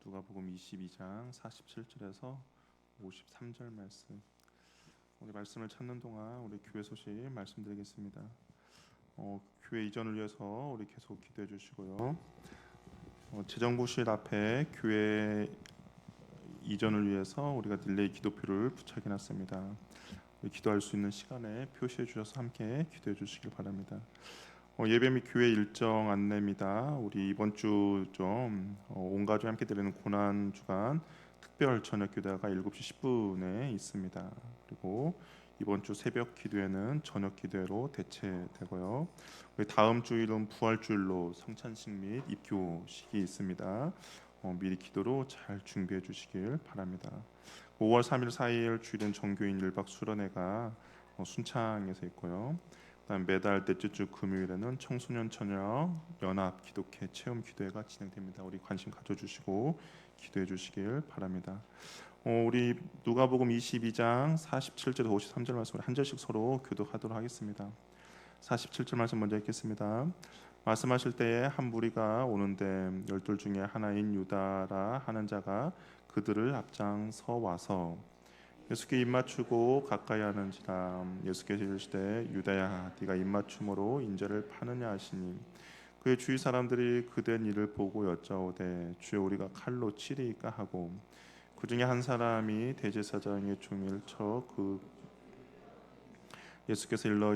누가복음 22장 47절에서 53절 말씀. 우리 말씀을 찾는 동안 우리 교회 소식 말씀드리겠습니다. 교회 이전을 위해서 우리 계속 기도해 주시고요. 재정부실 앞에 교회 이전을 위해서 우리가 릴레이 기도표를 부착해 놨습니다. 기도할 수 있는 시간에 표시해 주셔서 함께 기도해 주시길 바랍니다. 예배 및 교회 일정 안내입니다. 우리 이번 주 좀 온 가족이 함께 드리는 고난 주간 특별 저녁 기도가 7시 10분에 있습니다. 그리고 이번 주 새벽 기도회는 저녁 기도회로 대체되고요. 우리 다음 주일은 부활주일로 성찬식 및 입교식이 있습니다. 미리 기도로 잘 준비해 주시길 바랍니다. 5월 3일 4일 주일은 정교인 1박 수련회가 순창에서 있고요. 매달 넷째 주 금요일에는 청소년 처녀 연합 기독회 체험 기도회가 진행됩니다. 우리 관심 가져주시고 기도해 주시길 바랍니다. 우리 누가복음 22장 47절 53절 말씀을 한 절씩 서로 교독하도록 하겠습니다. 47절 말씀 먼저 읽겠습니다. 말씀하실 때에 한 무리가 오는데 열둘 중에 하나인 유다라 하는 자가 그들을 앞장서 와서 예수께 입맞추고 가까이 하는지라. 예수께서 이르시되 유다야 네가 입맞춤으로 인자를 파느냐 하시니 그의 주위 사람들이 그된 일을 보고 여짜오되 주여 우리가 칼로 치리이까 하고 그 중에 한 사람이 대제사장의 종일 쳐 예수께서 일러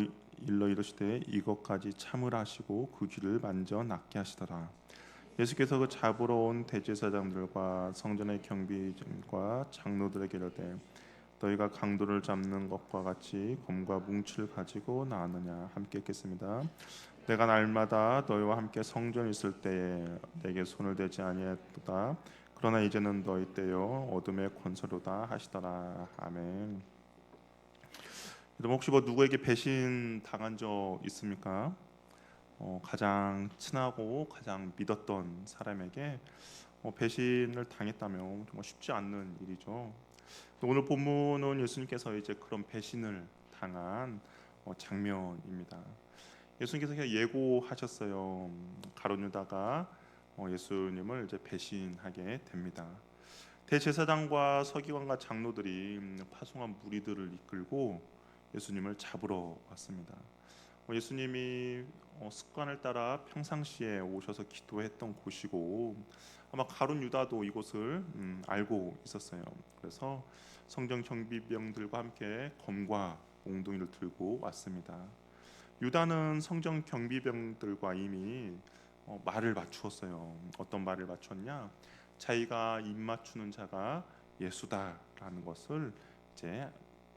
이르시되 이것까지 참으라 하시고 그 귀를 만져 낫게 하시더라. 예수께서 그 잡으러 온 대제사장들과 성전의 경비진과 장로들에게 이르되 너희가 강도를 잡는 것과 같이 검과 뭉치를 가지고 나왔느냐. 함께 읽겠습니다. 내가 날마다 너희와 함께 성전에 있을 때에 내게 손을 대지 아니했도다. 그러나 이제는 너희 때요 어둠의 권세로다 하시더라. 아멘. 여러분 혹시 누구에게 배신 당한 적 있습니까? 가장 친하고 가장 믿었던 사람에게 배신을 당했다면 정말 쉽지 않는 일이죠. 오늘 본문은 예수님께서 이제 그런 배신을 당한 장면입니다. 예수님께서 그냥 예고하셨어요. 가룟 유다가 예수님을 이제 배신하게 됩니다. 대제사장과 서기관과 장로들이 파송한 무리들을 이끌고 예수님을 잡으러 왔습니다. 예수님이 습관을 따라 평상시에 오셔서 기도했던 곳이고 아마 가룟 유다도 이곳을 알고 있었어요. 그래서 성전 경비병들과 함께 검과 몽둥이를 들고 왔습니다. 유다는 성전 경비병들과 이미 말을 맞추었어요. 어떤 말을 맞췄냐? 자기가 입맞추는 자가 예수다라는 것을 이제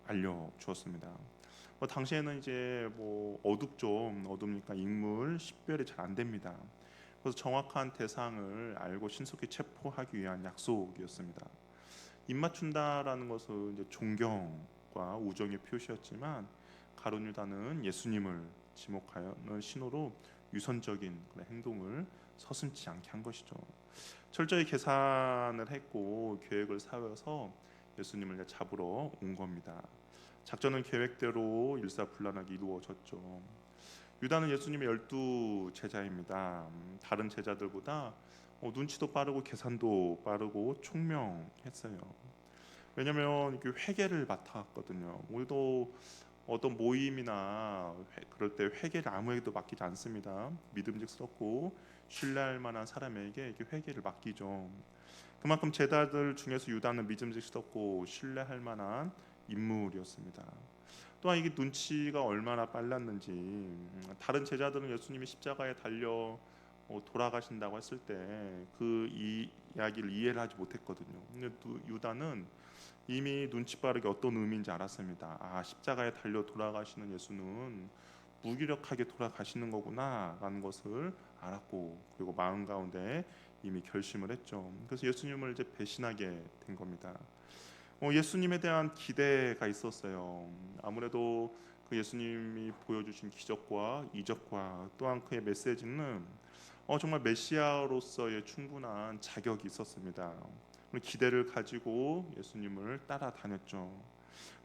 알려 주었습니다. 당시에는 이제 어둡니까 인물 식별이 잘 안 됩니다. 그래서 정확한 대상을 알고 신속히 체포하기 위한 약속이었습니다. 입맞춘다라는 것은 이제 존경과 우정의 표시였지만 가룟 유다는 예수님을 지목하는 신호로 유선적인 행동을 서슴지 않게 한 것이죠. 철저히 계산을 했고 계획을 세워서 예수님을 잡으러 온 겁니다. 작전은 계획대로 일사불란하게 이루어졌죠. 유다는 예수님의 12 제자입니다. 다른 제자들보다 눈치도 빠르고 계산도 빠르고 총명했어요. 왜냐하면 회계를 맡았거든요. 우리도 어떤 모임이나 그럴 때 회계를 아무에게도 맡기지 않습니다. 믿음직스럽고 신뢰할 만한 사람에게 회계를 맡기죠. 그만큼 제자들 중에서 유다는 믿음직스럽고 신뢰할 만한 인물이었습니다. 또한 이게 눈치가 얼마나 빨랐는지 다른 제자들은 예수님이 십자가에 달려 돌아가신다고 했을 때 그 이야기를 이해를 하지 못했거든요. 근데 유다는 이미 눈치 빠르게 어떤 의미인지 알았습니다. 십자가에 달려 돌아가시는 예수는 무기력하게 돌아가시는 거구나라는 것을 알았고 그리고 마음 가운데 이미 결심을 했죠. 그래서 예수님을 이제 배신하게 된 겁니다. 예수님에 대한 기대가 있었어요. 아무래도 그 예수님이 보여주신 기적과 이적과 또한 그의 메시지는 정말 메시아로서의 충분한 자격이 있었습니다. 기대를 가지고 예수님을 따라다녔죠.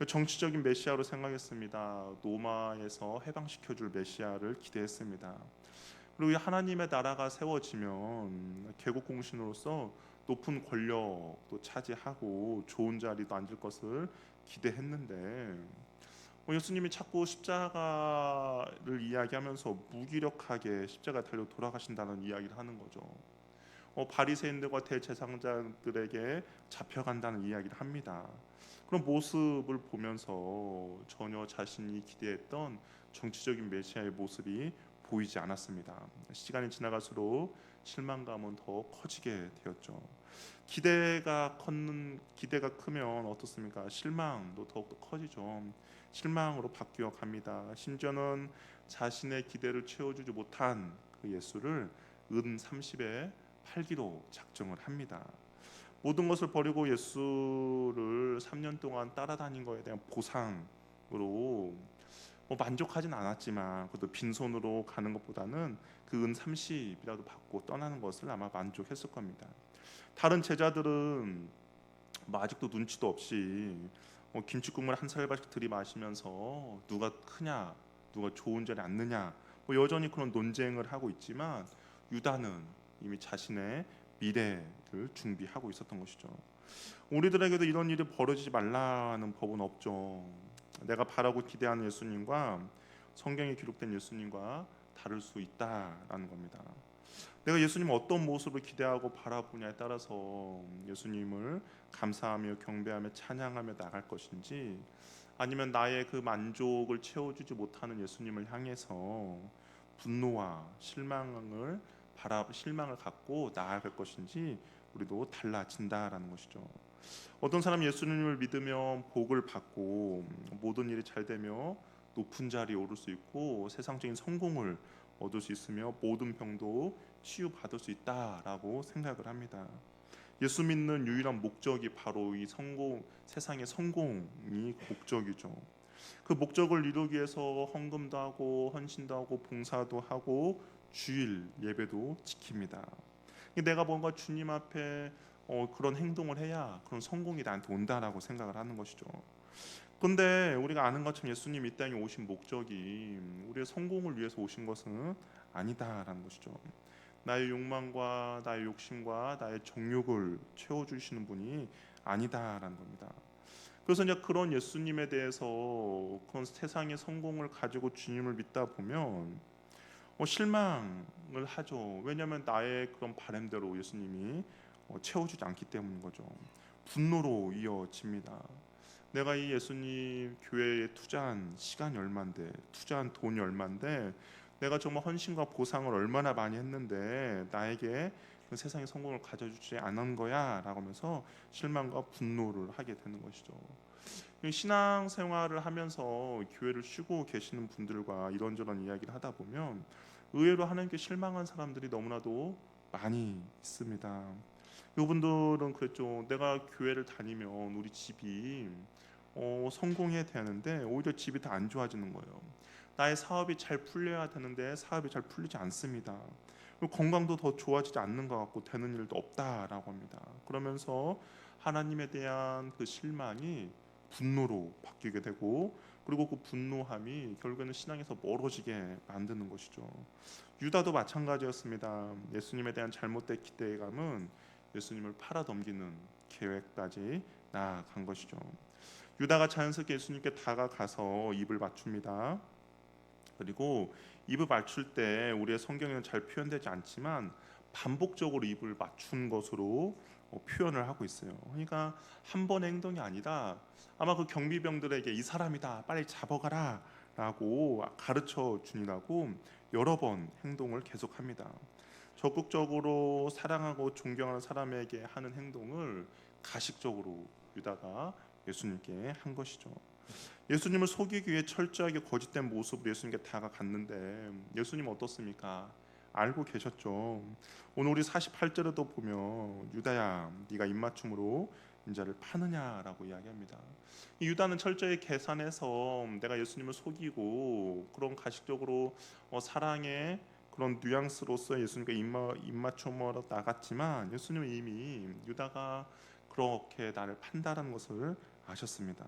정치적인 메시아로 생각했습니다. 로마에서 해방시켜줄 메시아를 기대했습니다. 그리고 하나님의 나라가 세워지면 개국공신으로서 높은 권력도 차지하고 좋은 자리도 앉을 것을 기대했는데 예수님이 자꾸 십자가를 이야기하면서 무기력하게 십자가 달려 돌아가신다는 이야기를 하는 거죠. 바리새인들과 대제사장들에게 잡혀간다는 이야기를 합니다. 그런 모습을 보면서 전혀 자신이 기대했던 정치적인 메시아의 모습이 보이지 않았습니다. 시간이 지나갈수록 실망감은 더 커지게 되었죠. 기대가 크면 어떻습니까? 실망도 더욱더 커지죠. 실망으로 바뀌어 갑니다. 심지어는 자신의 기대를 채워주지 못한 그 예수를 은 30에 팔기로 작정을 합니다. 모든 것을 버리고 예수를 3년 동안 따라다닌 것에 대한 보상으로 만족하진 않았지만 그래도 빈손으로 가는 것보다는 그 은 30이라도 받고 떠나는 것을 아마 만족했을 겁니다. 다른 제자들은 아직도 눈치도 없이 김치국물 한 살밥씩 들이마시면서 누가 크냐, 누가 좋은 자리에 앉느냐 여전히 그런 논쟁을 하고 있지만 유다는 이미 자신의 미래를 준비하고 있었던 것이죠. 우리들에게도 이런 일이 벌어지지 말라는 법은 없죠. 내가 바라고 기대하는 예수님과 성경에 기록된 예수님과 다를 수 있다라는 겁니다. 내가 예수님 어떤 모습을 기대하고 바라보냐에 따라서 예수님을 감사하며 경배하며 찬양하며 나갈 것인지 아니면 나의 그 만족을 채워주지 못하는 예수님을 향해서 분노와 실망을 갖고 나아갈 것인지 우리도 달라진다라는 것이죠. 어떤 사람이 예수님을 믿으면 복을 받고 모든 일이 잘 되며 높은 자리에 오를 수 있고 세상적인 성공을 얻을 수 있으며 모든 병도 치유받을 수 있다라고 생각을 합니다. 예수 믿는 유일한 목적이 바로 이 세상의 성공이 목적이죠. 그 목적을 이루기 위해서 헌금도 하고 헌신도 하고 봉사도 하고 주일 예배도 지킵니다. 내가 뭔가 주님 앞에 그런 행동을 해야 그런 성공이 나한테 온다라고 생각을 하는 것이죠. 근데 우리가 아는 것처럼 예수님 이 땅에 오신 목적이 우리의 성공을 위해서 오신 것은 아니다라는 것이죠. 나의 욕망과 나의 욕심과 나의 정욕을 채워주시는 분이 아니다라는 겁니다. 그래서 이제 그런 예수님에 대해서 그런 세상의 성공을 가지고 주님을 믿다 보면 실망을 하죠. 왜냐하면 나의 그런 바람대로 예수님이 채워주지 않기 때문인 거죠. 분노로 이어집니다. 내가 이 예수님 교회에 투자한 시간이 얼만데, 투자한 돈이 얼만데, 내가 정말 헌신과 보상을 얼마나 많이 했는데 나에게 그 세상의 성공을 가져주지 않은 거야라고 하면서 실망과 분노를 하게 되는 것이죠. 신앙생활을 하면서 교회를 쉬고 계시는 분들과 이런저런 이야기를 하다 보면 의외로 하나님께 실망한 사람들이 너무나도 많이 있습니다. 이분들은 그랬죠. 내가 교회를 다니면 우리 집이 성공해야 되는데 오히려 집이 더 안 좋아지는 거예요. 나의 사업이 잘 풀려야 되는데 사업이 잘 풀리지 않습니다. 건강도 더 좋아지지 않는 것 같고 되는 일도 없다라고 합니다. 그러면서 하나님에 대한 그 실망이 분노로 바뀌게 되고 그리고 그 분노함이 결국에는 신앙에서 멀어지게 만드는 것이죠. 유다도 마찬가지였습니다. 예수님에 대한 잘못된 기대감은 예수님을 팔아넘기는 계획까지 나아간 것이죠. 유다가 자연스럽게 예수님께 다가가서 입을 맞춥니다. 그리고 입을 맞출 때 우리의 성경에는 잘 표현되지 않지만 반복적으로 입을 맞춘 것으로 표현을 하고 있어요. 그러니까 한 번의 행동이 아니라 아마 그 경비병들에게 이 사람이다 빨리 잡아가라 라고 가르쳐 주니라고 여러 번 행동을 계속합니다. 적극적으로 사랑하고 존경하는 사람에게 하는 행동을 가식적으로 유다가 예수님께 한 것이죠. 예수님을 속이기 위해 철저하게 거짓된 모습으로 예수님께 다가갔는데 예수님 어떻습니까? 알고 계셨죠. 오늘 우리 48절에도 보면 유다야 네가 입맞춤으로 인자를 파느냐라고 이야기합니다. 이 유다는 철저히 계산해서 내가 예수님을 속이고 그런 가식적으로 사랑의 그런 뉘앙스로서 예수님께 입맞춤으로 나갔지만 예수님은 이미 유다가 그렇게 나를 판다라는 것을 아셨습니다.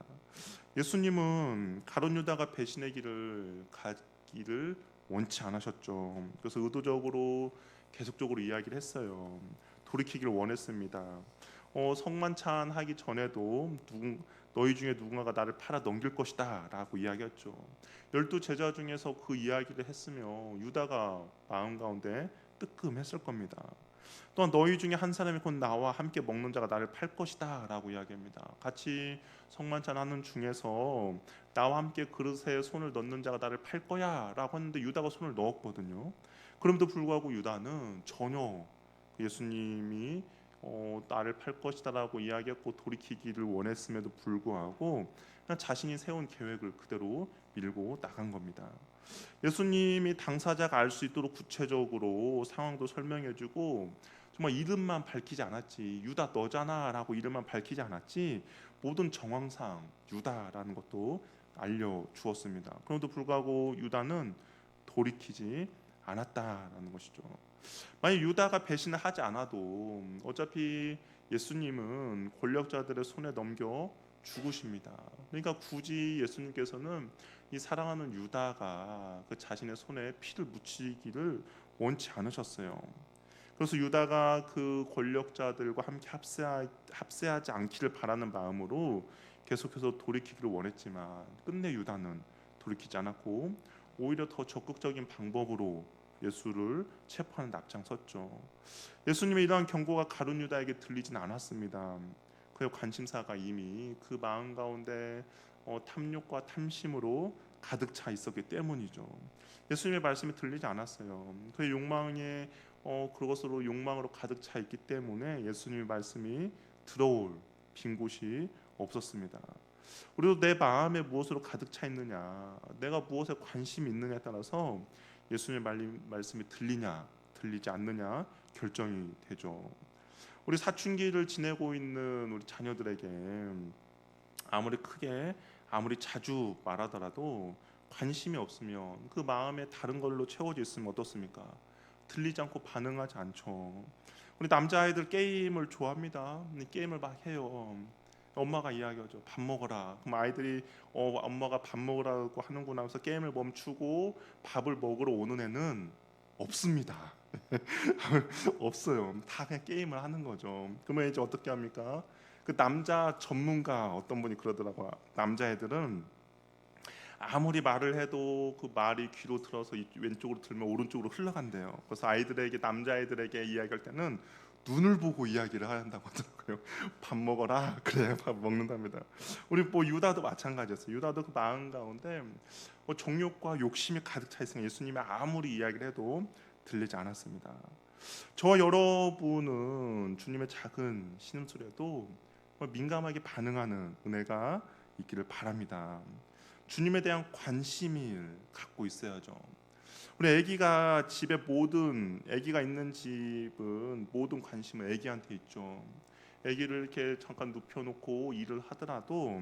예수님은 가룟 유다가 배신의 길을 가기를 원치 않으셨죠. 그래서 의도적으로 계속적으로 이야기를 했어요. 돌이키기를 원했습니다. 성만찬하기 전에도 너희 중에 누군가가 나를 팔아 넘길 것이다 라고 이야기했죠. 12제자 중에서 그 이야기를 했으며 유다가 마음 가운데 뜨끔했을 겁니다. 또한 너희 중에 한 사람이 곧 나와 함께 먹는 자가 나를 팔 것이다 라고 이야기합니다. 같이 성만찬 하는 중에서 나와 함께 그릇에 손을 넣는 자가 나를 팔 거야 라고 했는데 유다가 손을 넣었거든요. 그럼에도 불구하고 유다는 전혀 예수님이 나를 팔 것이다라고 이야기했고 돌이키기를 원했음에도 불구하고 그냥 자신이 세운 계획을 그대로 밀고 나간 겁니다. 예수님이 당사자가 알 수 있도록 구체적으로 상황도 설명해주고 정말 이름만 밝히지 않았지, 유다 너잖아라고 이름만 밝히지 않았지, 모든 정황상 유다라는 것도 알려주었습니다. 그럼에도 불구하고 유다는 돌이키지 않았다라는 것이죠. 만약 유다가 배신을 하지 않아도 어차피 예수님은 권력자들의 손에 넘겨 죽으십니다. 그러니까 굳이 예수님께서는 이 사랑하는 유다가 그 자신의 손에 피를 묻히기를 원치 않으셨어요. 그래서 유다가 그 권력자들과 함께 합세하지 않기를 바라는 마음으로 계속해서 돌이키기를 원했지만 끝내 유다는 돌이키지 않았고 오히려 더 적극적인 방법으로 예수를 체포하는 데 앞장섰죠. 예수님의 이러한 경고가 가룟 유다에게 들리진 않았습니다. 그의 관심사가 이미 그 마음 가운데 탐욕과 탐심으로 가득 차 있었기 때문이죠. 예수님의 말씀이 들리지 않았어요. 그의 욕망에 그것으로 욕망으로 가득 차 있기 때문에 예수님의 말씀이 들어올 빈 곳이 없었습니다. 우리도 내 마음에 무엇으로 가득 차 있느냐, 내가 무엇에 관심이 있느냐에 따라서 예수님의 말씀이 들리냐 들리지 않느냐 결정이 되죠. 우리 사춘기를 지내고 있는 우리 자녀들에게 아무리 크게 아무리 자주 말하더라도 관심이 없으면 그 마음에 다른 걸로 채워져 있으면 어떻습니까? 들리지 않고 반응하지 않죠. 우리 남자아이들 게임을 좋아합니다. 게임을 막 해요. 엄마가 이야기하죠. 밥 먹어라. 그럼 아이들이 엄마가 밥 먹으라고 하는구나 하면서 게임을 멈추고 밥을 먹으러 오는 애는 없습니다. 없어요. 다 그냥 게임을 하는 거죠. 그러면 이제 어떻게 합니까? 그 남자 전문가 어떤 분이 그러더라고요. 남자애들은 아무리 말을 해도 그 말이 귀로 들어서 왼쪽으로 들면 오른쪽으로 흘러간대요. 그래서 남자아이들에게 이야기할 때는 눈을 보고 이야기를 한다고 하더라고요. 밥 먹어라. 그래, 밥 먹는답니다. 우리 유다도 마찬가지였어요. 유다도 그 마음 가운데 정욕과 욕심이 가득 차 있으니 예수님이 아무리 이야기를 해도 들리지 않았습니다. 저와 여러분은 주님의 작은 신음소리에도 민감하게 반응하는 은혜가 있기를 바랍니다. 주님에 대한 관심을 갖고 있어야죠. 우리 아기가 있는 집은 모든 관심은 아기한테 있죠. 아기를 이렇게 잠깐 눕혀놓고 일을 하더라도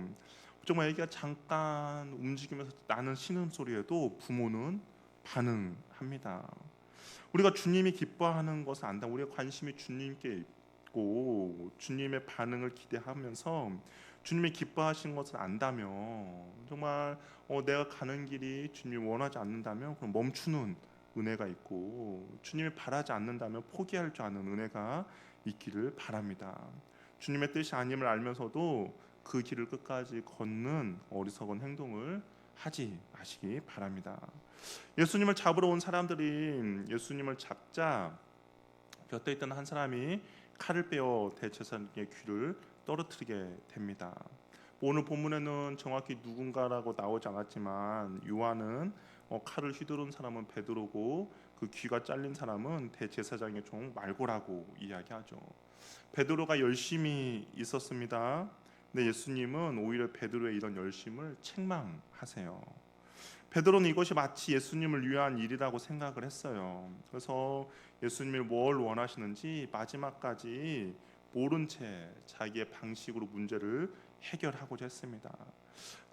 정말 아기가 잠깐 움직이면서 나는 신음소리에도 부모는 반응합니다. 우리가 주님이 기뻐하는 것을 안다. 우리의 관심이 주님께 있고 주님의 반응을 기대하면서 주님이 기뻐하신 것을 안다면 정말 내가 가는 길이 주님이 원하지 않는다면 그럼 멈추는 은혜가 있고 주님이 바라지 않는다면 포기할 줄 아는 은혜가 있기를 바랍니다. 주님의 뜻이 아님을 알면서도 그 길을 끝까지 걷는 어리석은 행동을 하지 마시기 바랍니다. 예수님을 잡으러 온 사람들이 예수님을 잡자 곁에 있던 한 사람이 칼을 빼어 대제사장의 귀를 떨어뜨리게 됩니다. 오늘 본문에는 정확히 누군가라고 나오지 않았지만 요한은 칼을 휘두른 사람은 베드로고 그 귀가 잘린 사람은 대제사장의 종 말고라고 이야기하죠. 베드로가 열심히 있었습니다. 근데 예수님은 오히려 베드로의 이런 열심을 책망하세요. 베드로는 이것이 마치 예수님을 위한 일이라고 생각을 했어요. 그래서 예수님이 뭘 원하시는지 마지막까지 모른 채 자기의 방식으로 문제를 해결하고자 했습니다.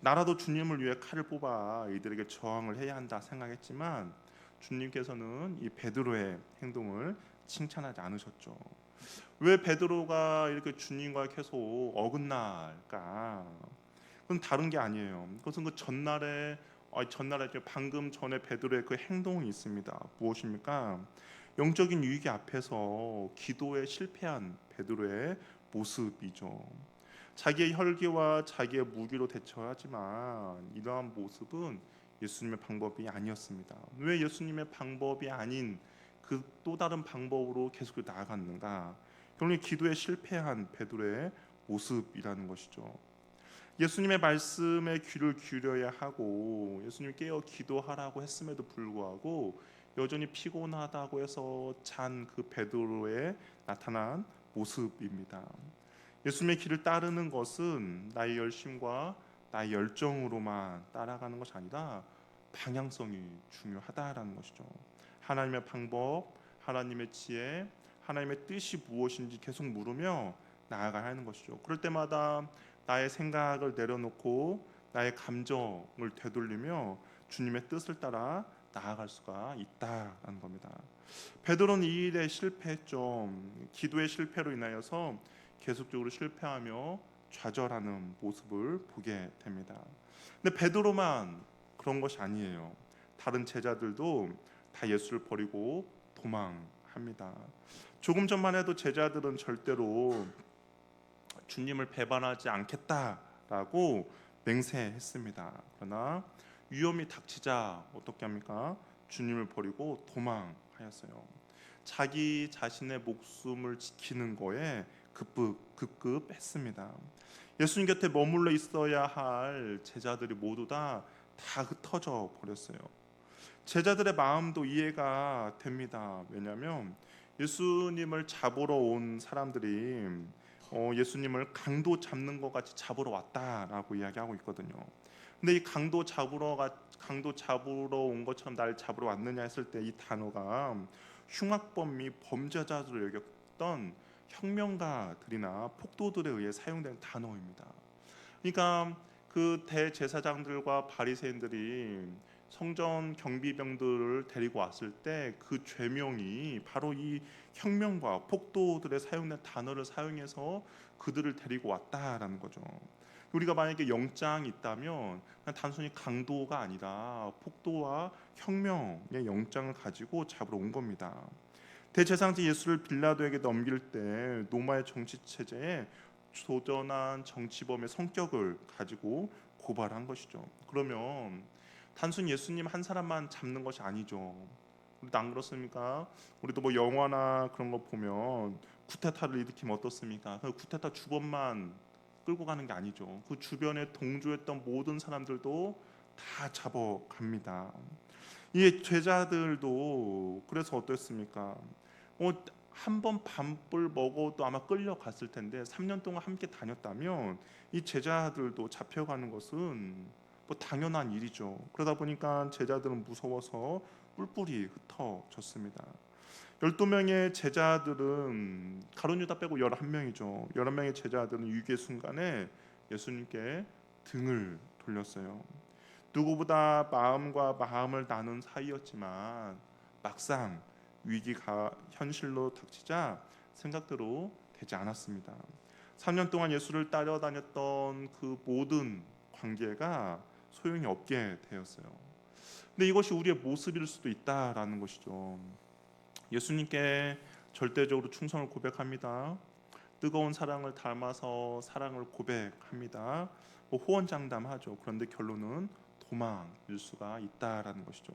나라도 주님을 위해 칼을 뽑아 이들에게 저항을 해야 한다 생각했지만 주님께서는 이 베드로의 행동을 칭찬하지 않으셨죠. 왜 베드로가 이렇게 주님과 계속 어긋날까? 그건 다른 게 아니에요. 그것은 그 전날에 방금 전에 베드로의 그 행동이 있습니다. 무엇입니까? 영적인 유익이 앞에서 기도에 실패한 베드로의 모습이죠. 자기의 혈기와 자기의 무기로 대처하지만 이러한 모습은 예수님의 방법이 아니었습니다. 왜 예수님의 방법이 아닌 그 또 다른 방법으로 계속 나아갔는가? 결국 기도에 실패한 베드로의 모습이라는 것이죠. 예수님의 말씀에 귀를 기울여야 하고 예수님 깨어 기도하라고 했음에도 불구하고 여전히 피곤하다고 해서 잔 그 베드로에 나타난 모습입니다. 예수님의 길을 따르는 것은 나의 열심과 나의 열정으로만 따라가는 것이 아니라 방향성이 중요하다라는 것이죠. 하나님의 방법, 하나님의 지혜, 하나님의 뜻이 무엇인지 계속 물으며 나아가야 하는 것이죠. 그럴 때마다 나의 생각을 내려놓고 나의 감정을 되돌리며 주님의 뜻을 따라 나아갈 수가 있다라는 겁니다. 베드로는 이 일에 실패했죠. 기도의 실패로 인하여서 계속적으로 실패하며 좌절하는 모습을 보게 됩니다. 근데 베드로만 그런 것이 아니에요. 다른 제자들도 다 예수를 버리고 도망합니다. 조금 전만 해도 제자들은 절대로 주님을 배반하지 않겠다라고 맹세했습니다. 그러나 위험이 닥치자 어떻게 합니까? 주님을 버리고 도망하였어요. 자기 자신의 목숨을 지키는 거에 급급했습니다. 예수님 곁에 머물러 있어야 할 제자들이 모두 다 흩어져 버렸어요. 제자들의 마음도 이해가 됩니다. 왜냐하면 예수님을 잡으러 온 사람들이 예수님을 강도 잡는 것 같이 잡으러 왔다라고 이야기하고 있거든요. 근데 이 강도 잡으러 온 것처럼 날 잡으러 왔느냐 했을 때 이 단어가 흉악범 및 범죄자들을 여겼던 혁명가들이나 폭도들에 의해 사용된 단어입니다. 그러니까 그 대제사장들과 바리새인들이 성전 경비병들을 데리고 왔을 때 그 죄명이 바로 이 혁명과 폭도들의 사용된 단어를 사용해서 그들을 데리고 왔다라는 거죠. 우리가 만약에 영장이 있다면 그냥 단순히 강도가 아니라 폭도와 혁명의 영장을 가지고 잡으러 온 겁니다. 대제사장이 예수를 빌라도에게 넘길 때 로마의 정치 체제에 도전한 정치범의 성격을 가지고 고발한 것이죠. 그러면 단순히 예수님 한 사람만 잡는 것이 아니죠. 우리도 안 그렇습니까? 우리도 뭐 영화나 그런 거 보면 쿠데타를 일으키면 어떻습니까? 그 쿠데타 주범만 끌고 가는 게 아니죠. 그 주변에 동조했던 모든 사람들도 다 잡아갑니다. 이 제자들도 그래서 어땠습니까? 한 번 밥을 먹어도 아마 끌려갔을 텐데 3년 동안 함께 다녔다면 이 제자들도 잡혀가는 것은 뭐 당연한 일이죠. 그러다 보니까 제자들은 무서워서 뿔뿔이 흩어졌습니다. 12명의 제자들은 가룟 유다 빼고 11명이죠. 11명의 제자들은 위기의 순간에 예수님께 등을 돌렸어요. 누구보다 마음과 마음을 나눈 사이였지만 막상 위기가 현실로 닥치자 생각대로 되지 않았습니다. 3년 동안 예수를 따라다녔던 그 모든 관계가 소용이 없게 되었어요. 근데 이것이 우리의 모습일 수도 있다라는 것이죠. 예수님께 절대적으로 충성을 고백합니다. 뜨거운 사랑을 닮아서 사랑을 고백합니다. 호언장담하죠. 그런데 결론은 도망일 수가 있다라는 것이죠.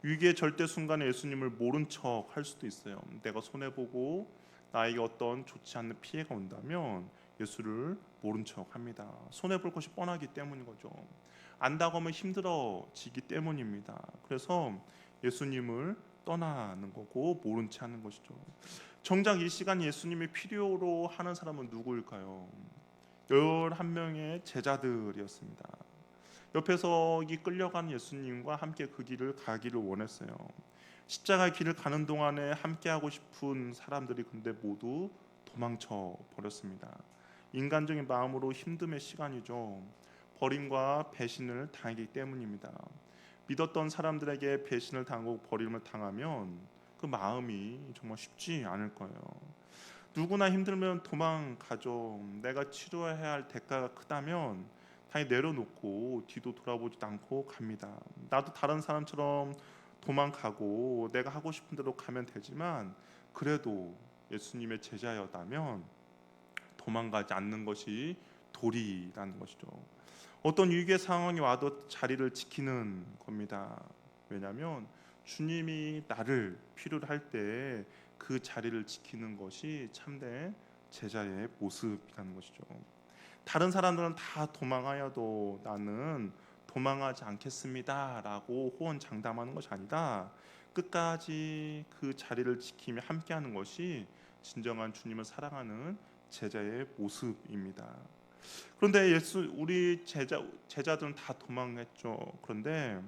위기의 절대 순간에 예수님을 모른 척 할 수도 있어요. 내가 손해 보고 나에게 어떤 좋지 않는 피해가 온다면 예수를 모른 척합니다. 손해 볼 것이 뻔하기 때문인 거죠. 안다고 하면 힘들어지기 때문입니다. 그래서 예수님을 떠나는 거고 모른 채 하는 것이죠. 정작 이 시간 예수님이 필요로 하는 사람은 누구일까요? 11명의 제자들이었습니다. 옆에서 이 끌려가는 예수님과 함께 그 길을 가기를 원했어요. 십자가의 길을 가는 동안에 함께하고 싶은 사람들이 근데 모두 도망쳐 버렸습니다. 인간적인 마음으로 힘듦의 시간이죠. 버림과 배신을 당하기 때문입니다. 믿었던 사람들에게 배신을 당하고 버림을 당하면 그 마음이 정말 쉽지 않을 거예요. 누구나 힘들면 도망가죠. 내가 치료해야 할 대가가 크다면 당연히 내려놓고 뒤도 돌아보지도 않고 갑니다. 나도 다른 사람처럼 도망가고 내가 하고 싶은 대로 가면 되지만 그래도 예수님의 제자였다면 도망가지 않는 것이 도리라는 것이죠. 어떤 위기의 상황이 와도 자리를 지키는 겁니다. 왜냐하면 주님이 나를 필요로 할 때 그 자리를 지키는 것이 참된 제자의 모습이라는 것이죠. 다른 사람들은 다 도망하여도 나는 도망하지 않겠습니다라고 호언장담하는 것이 아니다. 끝까지 그 자리를 지키며 함께하는 것이 진정한 주님을 사랑하는 제자의 모습입니다. 그런데 우리 제자들은 다 도망했죠. 그런데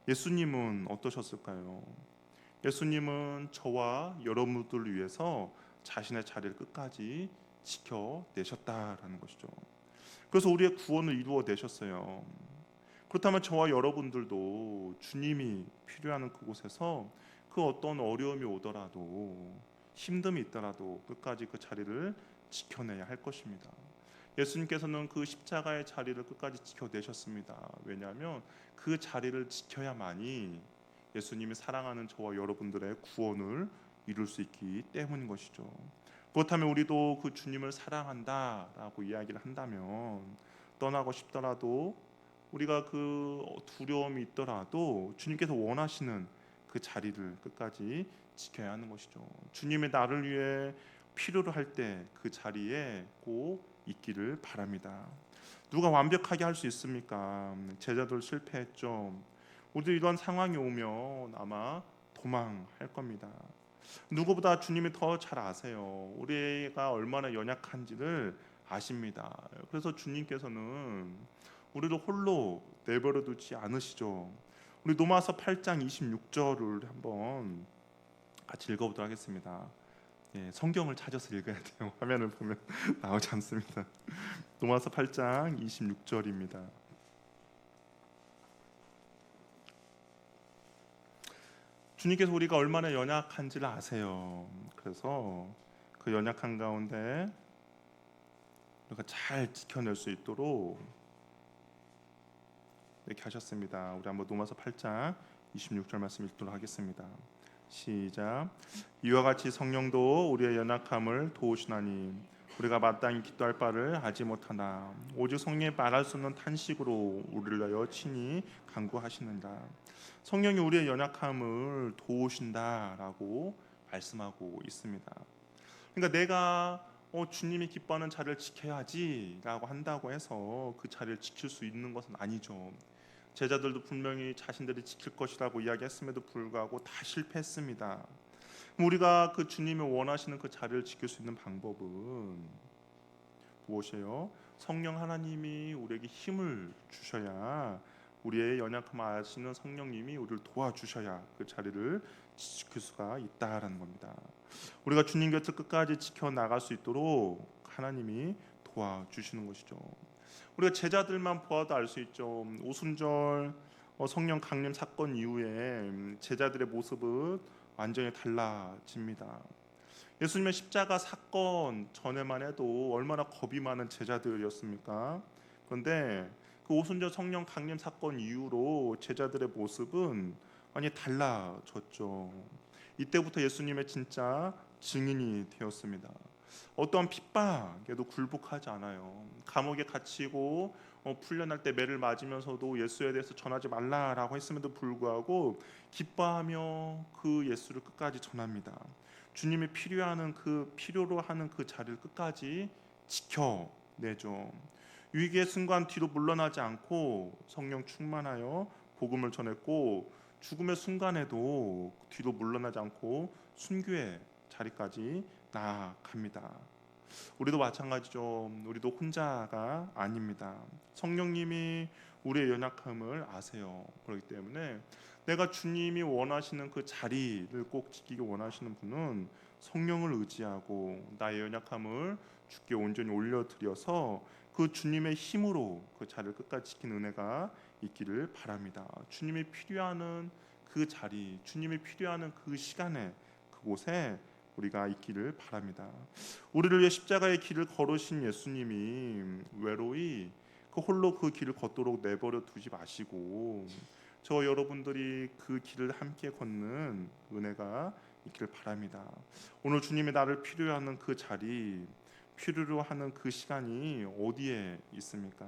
예수님은 어떠셨을까요? 예수님은 저와 여러분들을 위해서 자신의 자리를 끝까지 지켜내셨다라는 것이죠. 그래서 우리의 구원을 이루어내셨어요. 그렇다면 저와 여러분들도 주님이 필요한 그곳에서 그 어떤 어려움이 오더라도 힘듦이 있더라도 끝까지 그 자리를 지켜내야 할 것입니다. 예수님께서는 그 십자가의 자리를 끝까지 지켜내셨습니다. 왜냐하면 그 자리를 지켜야만이 예수님이 사랑하는 저와 여러분들의 구원을 이룰 수 있기 때문인 것이죠. 그렇다면 우리도 그 주님을 사랑한다라고 이야기를 한다면 떠나고 싶더라도 우리가 그 두려움이 있더라도 주님께서 원하시는 그 자리를 끝까지 지켜야 하는 것이죠. 주님의 나를 위해 필요로 할 때 그 자리에 꼭 있기를 바랍니다. 누가 완벽하게 할 수 있습니까? 제자들 실패했죠. 우리도 이런 상황이 오면 아마 도망할 겁니다. 누구보다 주님이 더 잘 아세요. 우리가 얼마나 연약한지를 아십니다. 그래서 주님께서는 우리를 홀로 내버려 두지 않으시죠. 우리 로마서 8장 26절을 한번 같이 읽어보도록 하겠습니다. 성경을 찾아서 읽어야 돼요. 화면을 보면 나오지 않습니다. 로마서 8장 26절입니다. 주님께서 우리가 얼마나 연약한지를 아세요. 그래서 그 연약한 가운데 우리가 잘 지켜낼 수 있도록 이렇게 하셨습니다. 우리 한번 로마서 8장 26절 말씀 읽도록 하겠습니다. 시작. 이와 같이 성령도 우리의 연약함을 도우시나니 우리가 마땅히 기도할 바를 하지 못하나 오직 성령이 말할 수 없는 탄식으로 우리를 위하여 친히 간구하시는다. 성령이 우리의 연약함을 도우신다라고 말씀하고 있습니다. 그러니까 내가 주님이 기뻐하는 자리를 지켜야지라고 한다고 해서 그 자리를 지킬 수 있는 것은 아니죠. 제자들도 분명히 자신들이 지킬 것이라고 이야기했음에도 불구하고 다 실패했습니다. 우리가 그 주님이 원하시는 그 자리를 지킬 수 있는 방법은 무엇이에요? 성령 하나님이 우리에게 힘을 주셔야, 우리의 연약함을 아시는 성령님이 우리를 도와주셔야 그 자리를 지킬 수가 있다라는 겁니다. 우리가 주님 곁을 끝까지 지켜나갈 수 있도록 하나님이 도와주시는 것이죠. 우리가 제자들만 보아도 알 수 있죠. 오순절 성령 강림 사건 이후에 제자들의 모습은 완전히 달라집니다. 예수님의 십자가 사건 전에만 해도 얼마나 겁이 많은 제자들이었습니까? 그런데 그 오순절 성령 강림 사건 이후로 제자들의 모습은 많이 달라졌죠. 이때부터 예수님의 진짜 증인이 되었습니다. 어떠한 핍박에도 굴복하지 않아요. 감옥에 갇히고 풀려날 때 매를 맞으면서도 예수에 대해서 전하지 말라라고 했음에도 불구하고 기뻐하며 그 예수를 끝까지 전합니다. 주님이 필요로 하는 그 자리를 끝까지 지켜내죠. 위기의 순간 뒤로 물러나지 않고 성령 충만하여 복음을 전했고, 죽음의 순간에도 뒤로 물러나지 않고 순교의 자리까지 나아갑니다. 우리도 마찬가지죠. 우리도 혼자가 아닙니다. 성령님이 우리의 연약함을 아세요. 그렇기 때문에 내가 주님이 원하시는 그 자리를 꼭 지키기 원하시는 분은 성령을 의지하고 나의 연약함을 주께 온전히 올려드려서 그 주님의 힘으로 그 자리를 끝까지 지키는 은혜가 있기를 바랍니다. 주님이 필요하는 그 자리, 주님이 필요하는 그 시간에, 그곳에 우리가 있기를 바랍니다. 우리를 위해 십자가의 길을 걸으신 예수님이 외로이 홀로 그 길을 걷도록 내버려 두지 마시고 저 여러분들이 그 길을 함께 걷는 은혜가 있길 바랍니다. 오늘 주님이 나를 필요로 하는 그 자리, 필요로 하는 그 시간이 어디에 있습니까?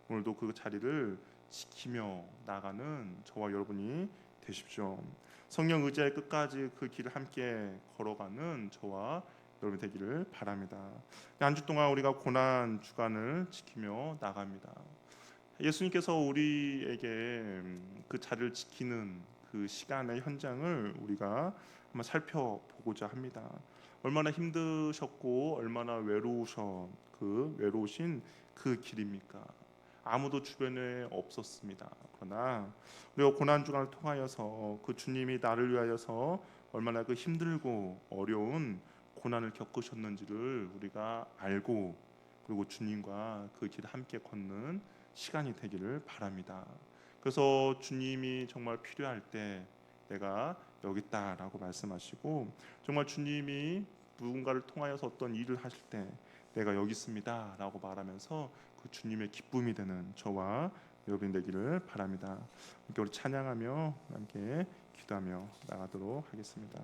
오늘도 그 자리를 지키며 나가는 저와 여러분이 되십시오. 성령 의지의 끝까지 그 길을 함께 걸어가는 저와 여러분 되기를 바랍니다. 한 주 동안 우리가 고난 주간을 지키며 나갑니다. 예수님께서 우리에게 그 자리를 지키는 그 시간의 현장을 우리가 한번 살펴보고자 합니다. 얼마나 힘드셨고 얼마나 외로우신 그 길입니까? 아무도 주변에 없었습니다. 그러나 우리가 고난 주간을 통하여서 그 주님이 나를 위하여서 얼마나 그 힘들고 어려운 고난을 겪으셨는지를 우리가 알고, 그리고 주님과 그 길을 함께 걷는 시간이 되기를 바랍니다. 그래서 주님이 정말 필요할 때 내가 여기 있다라고 말씀하시고, 정말 주님이 누군가를 통하여서 어떤 일을 하실 때 내가 여기 있습니다라고 말하면서 그 주님의 기쁨이 되는 저와 여러분 되기를 바랍니다. 함께 우리 찬양하며 함께 기도하며 나가도록 하겠습니다.